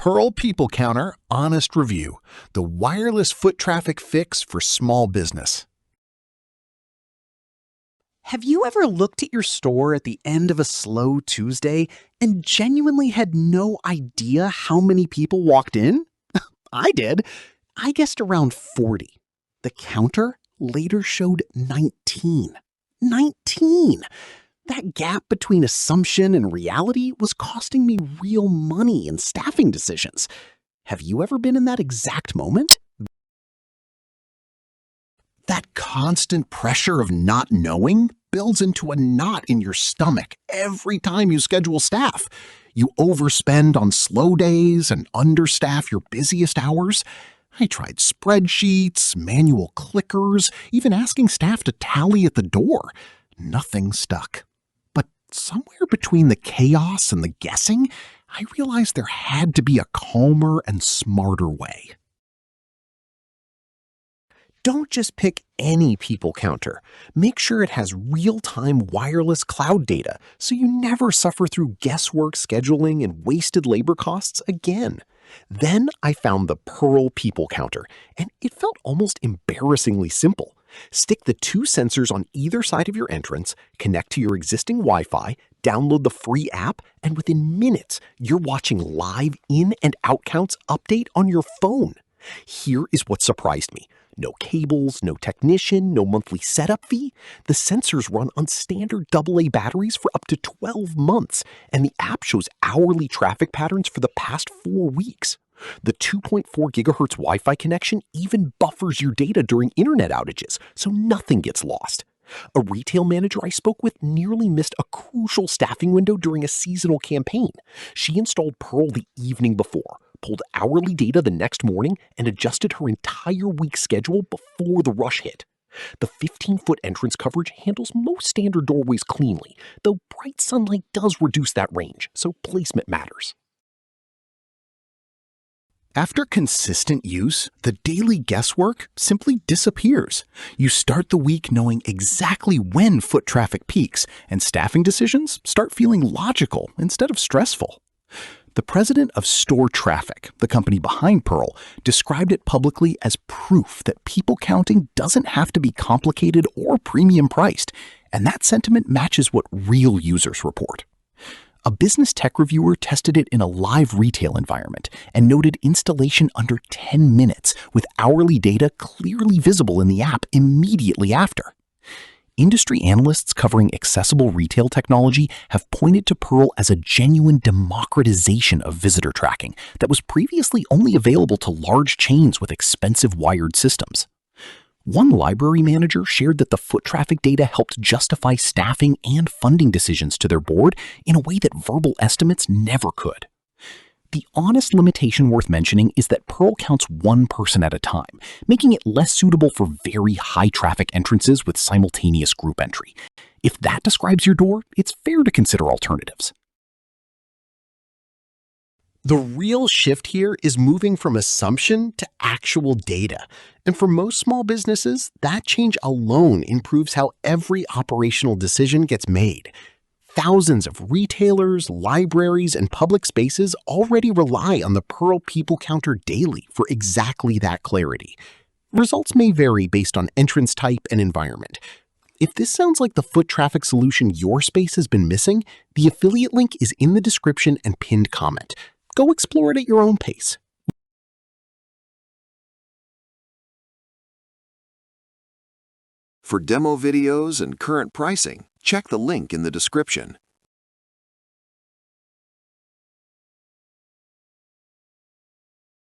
Pearl People Counter Honest Review, the wireless foot traffic fix for small business. Have you ever looked at your store at the end of a slow Tuesday and genuinely had no idea how many people walked in? I did. I guessed around 40. The counter later showed 19. 19! That gap between assumption and reality was costing me real money and staffing decisions. Have you ever been in that exact moment? That constant pressure of not knowing builds into a knot in your stomach every time you schedule staff. You overspend on slow days and understaff your busiest hours. I tried spreadsheets, manual clickers, even asking staff to tally at the door. Nothing stuck. But somewhere between the chaos and the guessing, I realized there had to be a calmer and smarter way. Don't just pick any people counter. Make sure it has real-time wireless cloud data so you never suffer through guesswork scheduling and wasted labor costs again. Then I found the Pearl People Counter, and it felt almost embarrassingly simple. Stick the 2 sensors on either side of your entrance, connect to your existing Wi-Fi, download the free app, and within minutes, you're watching live in- and out counts update on your phone. Here is what surprised me. No cables, no technician, no monthly setup fee. The sensors run on standard AA batteries for up to 12 months, and the app shows hourly traffic patterns for the past 4 weeks. The 2.4 gigahertz Wi-Fi connection even buffers your data during internet outages, so nothing gets lost. A retail manager I spoke with nearly missed a crucial staffing window during a seasonal campaign. She installed Pearl the evening before, pulled hourly data the next morning, and adjusted her entire week's schedule before the rush hit. The 15-foot entrance coverage handles most standard doorways cleanly, though bright sunlight does reduce that range, so placement matters. After consistent use, the daily guesswork simply disappears. You start the week knowing exactly when foot traffic peaks, and staffing decisions start feeling logical instead of stressful. The president of Store Traffic, the company behind Pearl, described it publicly as proof that people counting doesn't have to be complicated or premium priced, and that sentiment matches what real users report. A business tech reviewer tested it in a live retail environment and noted installation under 10 minutes with hourly data clearly visible in the app immediately after. Industry analysts covering accessible retail technology have pointed to Pearl as a genuine democratization of visitor tracking that was previously only available to large chains with expensive wired systems. One library manager shared that the foot traffic data helped justify staffing and funding decisions to their board in a way that verbal estimates never could. The honest limitation worth mentioning is that Pearl counts one person at a time, making it less suitable for very high-traffic entrances with simultaneous group entry. If that describes your door, it's fair to consider alternatives. The real shift here is moving from assumption to actual data. And for most small businesses, that change alone improves how every operational decision gets made. Thousands of retailers, libraries, and public spaces already rely on the Pearl People Counter daily for exactly that clarity. Results may vary based on entrance type and environment. If this sounds like the foot traffic solution your space has been missing, the affiliate link is in the description and pinned comment. Go explore it at your own pace. For demo videos and current pricing, check the link in the description.